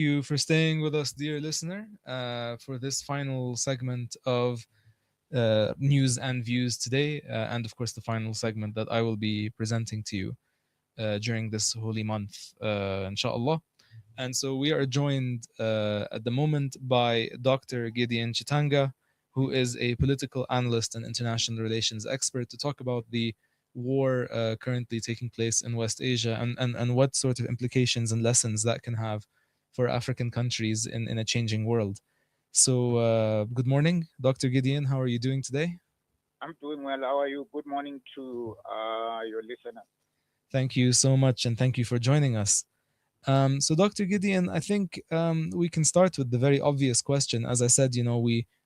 You for staying with us, dear listener, for this final segment of news and views today, and of course, the final segment that I will be presenting to you during this holy month, inshallah. And so we are joined at the moment by Dr. Gideon Chitanga, who is a political analyst and international relations expert, to talk about the war currently taking place in West Asia and what sort of implications and lessons that can have for African countries in a changing world. So, good morning, Dr. Gideon. How are you doing today? I'm doing well. How are you? Good morning to your listeners. Thank you so much, and thank you for joining us. So, Dr. Gideon, I think we can start with the very obvious question. As I said,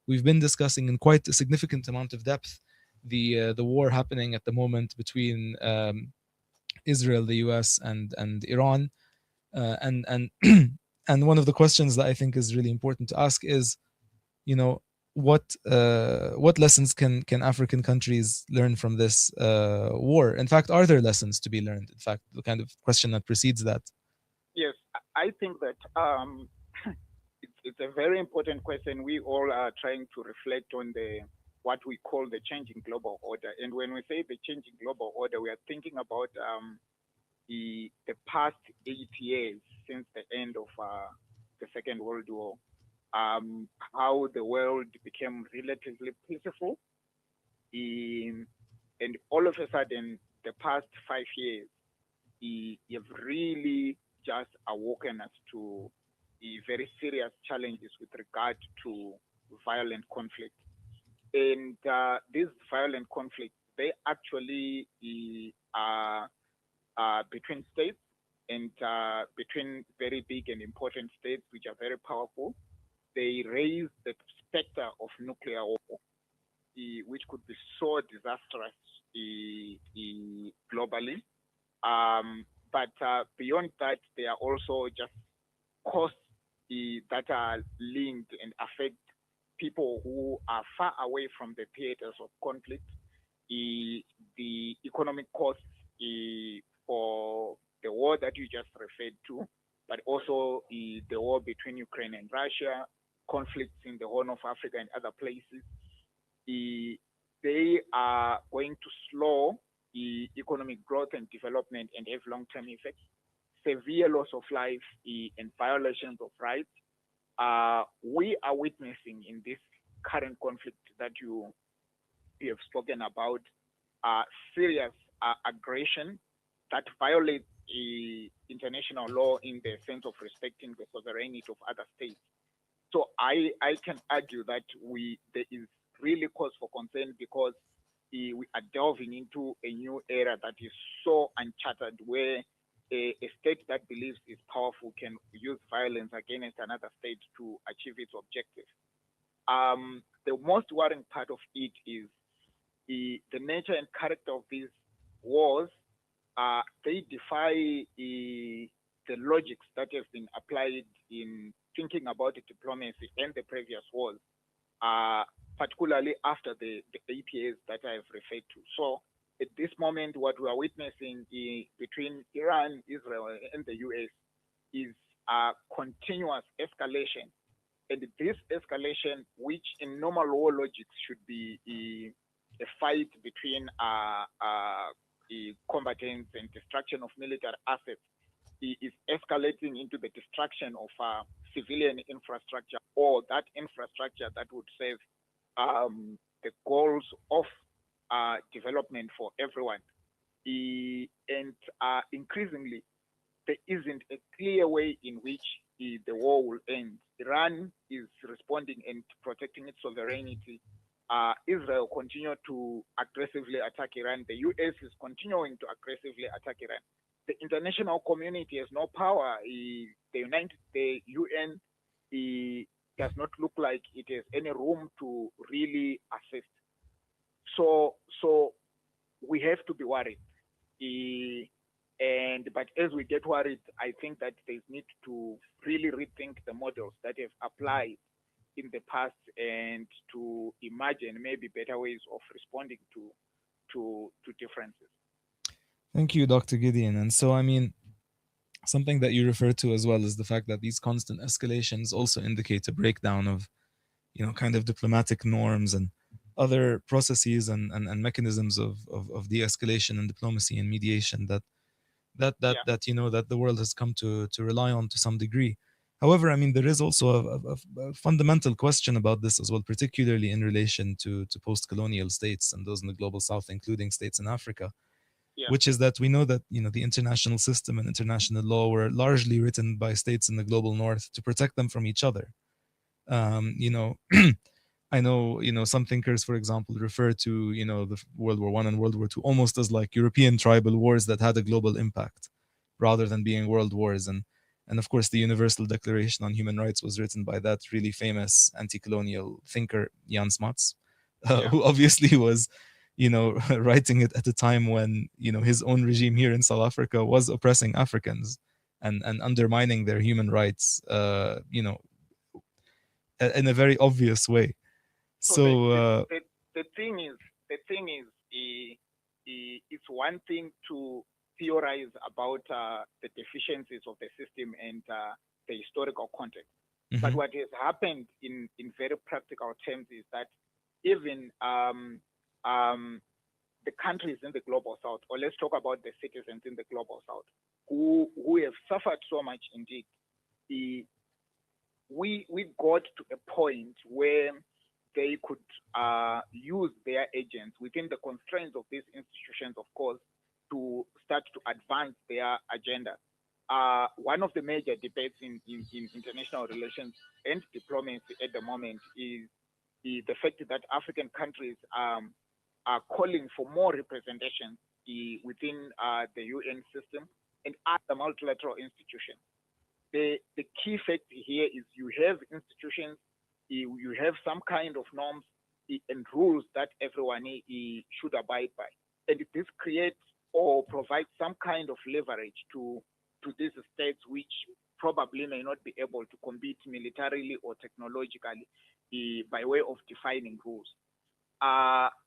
we've been discussing in quite a significant amount of depth the war happening at the moment between Israel, the U.S., and Iran, and and one of the questions that I think is really important to ask is, you know, what lessons can African countries learn from this war? In fact, are there lessons to be learned? In fact, the kind of question that precedes that. Yes, I think that it's a very important question. We all are trying to reflect on the what we call the changing global order. And when we say the changing global order, we are thinking about the past 8 years since the end of the Second World War. How the world became relatively peaceful, um, and all of a sudden, the past 5 years you've really just awoken us to very serious challenges with regard to violent conflict. And these violent conflicts, they actually are between states and between very big and important states, which are very powerful. They raise the specter of nuclear war, which could be so disastrous globally. But beyond that, there are also just costs that are linked and affect people who are far away from the theaters of conflict. The economic costs for the war that you just referred to, but also the war between Ukraine and Russia, conflicts in the Horn of Africa and other places. eh, they are going to slow economic growth and development and have long-term effects. Severe loss of life and violations of rights. We are witnessing in this current conflict that you have spoken about serious aggression that violates international law in the sense of respecting the sovereignty of other states. So I can argue that there is really cause for concern because we are delving into a new era that is so uncharted, where a state that believes is powerful can use violence against another state to achieve its objective. The most worrying part of it is the nature and character of these wars. They defy the logics that have been applied in thinking about the diplomacy and the previous wars, uh, particularly after the 8 years that I have referred to. So at this moment, what we are witnessing between Iran, Israel, and the US is a continuous escalation. And this escalation, which in normal war logic should be a fight between combatants and destruction of military assets, is escalating into the destruction of civilian infrastructure or that infrastructure that would serve the goals of development for everyone. And increasingly, there isn't a clear way in which the war will end. Iran is responding and protecting its sovereignty. Israel continue to aggressively attack Iran. The US is continuing to aggressively attack Iran. The international community has no power. The UN does not look like it has any room to really assist. So we have to be worried. Eh, and but as we get worried, I think that there's need to really rethink the models that have applied in the past and to imagine maybe better ways of responding to differences. Thank you, Dr. Gideon. And so, I mean, Something that you refer to as well is the fact that these constant escalations also indicate a breakdown of, kind of diplomatic norms and other processes and mechanisms of de-escalation and diplomacy and mediation Yeah, that the world has come to rely on to some degree. However, I mean, there is also a fundamental question about this as well, particularly in relation to post-colonial states and those in the global south, including states in Africa, yeah, which is that we know that the international system and international law were largely written by states in the global north to protect them from each other. You know, I know, some thinkers, for example, refer to, the World War One and World War Two almost as like European tribal wars that had a global impact rather than being world wars. And of course, the Universal Declaration on Human Rights was written by that really famous anti-colonial thinker, Jan Smuts, yeah. who obviously was, writing it at a time when, his own regime here in South Africa was oppressing Africans and undermining their human rights, in a very obvious way. So the So, the, the, the thing is, it's one thing to theorize about the deficiencies of the system and the historical context. But mhm, what has happened in very practical terms is that even um, the countries in the global south, or let's talk about the citizens in the global south, who have suffered so much indeed, the, we got to a point where they could use their agents within the constraints of these institutions, of course, to start to advance their agenda. One of the major debates in international relations and diplomacy at the moment is the fact that African countries are calling for more representation within the UN system and other multilateral institutions. The key fact here is you have institutions, you have some kind of norms and rules that everyone should abide by. And this creates or provides some kind of leverage to these states which probably may not be able to compete militarily or technologically by way of defining rules.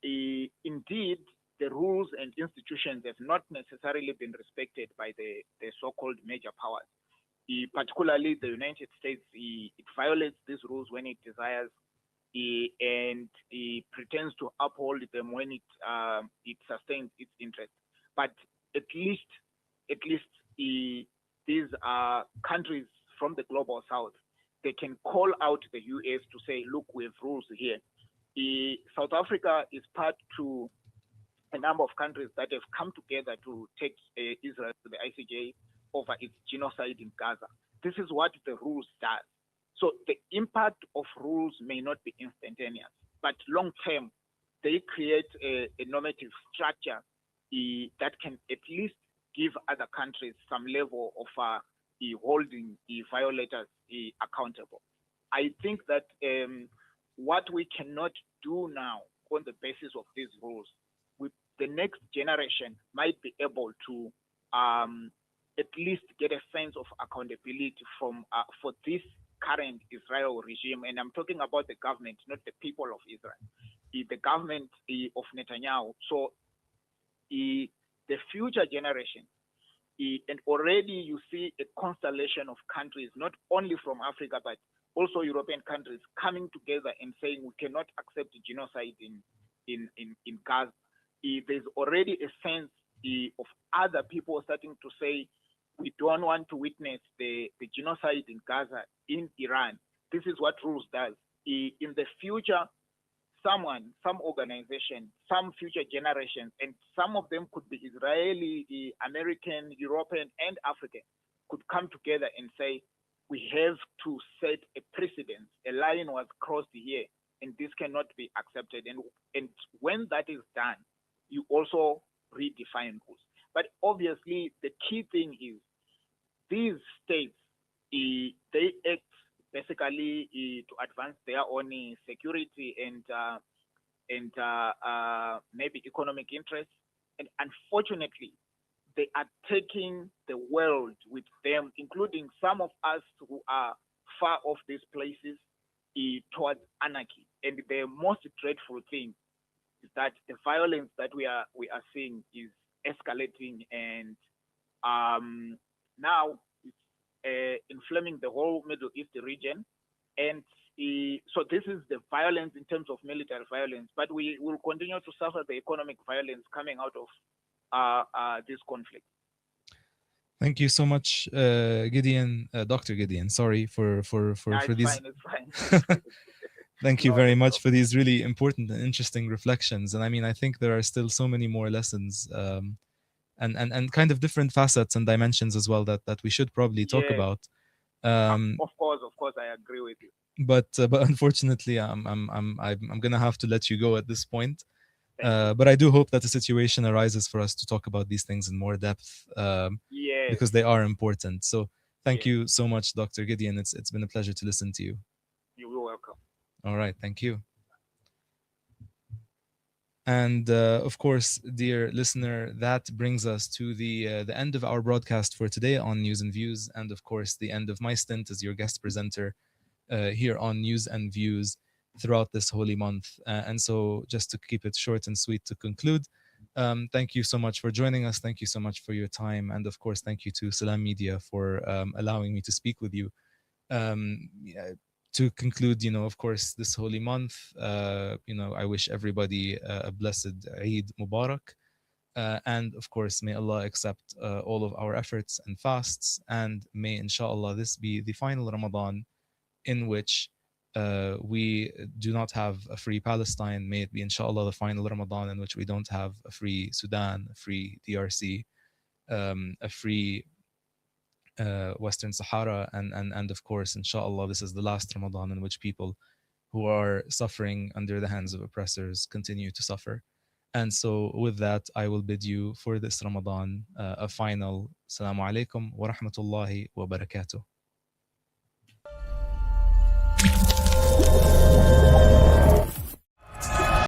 Indeed, the rules and institutions have not necessarily been respected by the so-called major powers. Particularly the United States, it violates these rules when it desires, and it pretends to uphold them when it sustains its interest. But at least, at least, these are countries from the global south. They can call out the US to say, look, we have rules here. South Africa is part to a number of countries that have come together to take Israel to the ICJ over its genocide in Gaza. This is what the rules does. So the impact of rules may not be instantaneous, but long term, they create a normative structure that can at least give other countries some level of holding violators accountable. I think that what we cannot do now on the basis of these rules, we, the next generation might be able to at least get a sense of accountability from for this current Israel regime, and I'm talking about the government, not the people of Israel, the government of Netanyahu. So the future generation, and already you see a constellation of countries, not only from Africa but also European countries, coming together and saying we cannot accept genocide in Gaza. There's already a sense of other people starting to say we don't want to witness the genocide in Gaza in Iran. This is what rules does. In the future, someone, some organization, some future generations, and some of them could be Israeli, American, European, and African, could come together and say, we have to set a precedent. A line was crossed here, and this cannot be accepted. And when that is done, you also redefine rules. But obviously, the key thing is these states, they act basically to advance their own security and maybe economic interests. And unfortunately, they are taking the world with them, including some of us who are far off these places, towards anarchy. And the most dreadful thing is that the violence that we are seeing is escalating, and now inflaming the whole Middle East region. And so this is the violence in terms of military violence, but we will continue to suffer the economic violence coming out of this conflict. Thank you so much, Gideon, Dr. Gideon. Sorry Yeah, for it's these. fine. It's fine. It's fine. Thank you Not very a much for problem. these really important and interesting reflections. And I mean, I think there are still so many more lessons, and kind of different facets and dimensions as well that we should probably talk Yes, about. Um, of course, I agree with you. but unfortunately, I'm gonna have to let you go at this point. Thank you. But I do hope that a situation arises for us to talk about these things in more depth, Yes, because they are important. So thank yes, you so much, Dr. Gideon. It's been a pleasure to listen to you. you're welcome. All right, thank you. And of course, dear listener, that brings us to the end of our broadcast for today on News and Views, and of course, the end of my stint as your guest presenter here on News and Views throughout this holy month. And so, just to keep it short and sweet to conclude, thank you so much for joining us. Thank you so much for your time. And of course, thank you to Salam Media for allowing me to speak with you. Yeah, to conclude, of course, this holy month, I wish everybody a blessed Eid Mubarak. And of course, may Allah accept all of our efforts and fasts. And may, inshallah, this be the final Ramadan in which we do not have a free Palestine. May it be, inshallah, the final Ramadan in which we don't have a free Sudan, a free DRC, a free Western Sahara, and of course, inshallah, this is the last Ramadan in which people who are suffering under the hands of oppressors continue to suffer. And so, with that, I will bid you for this Ramadan a final Assalamu alaikum wa rahmatullahi wa barakatuh.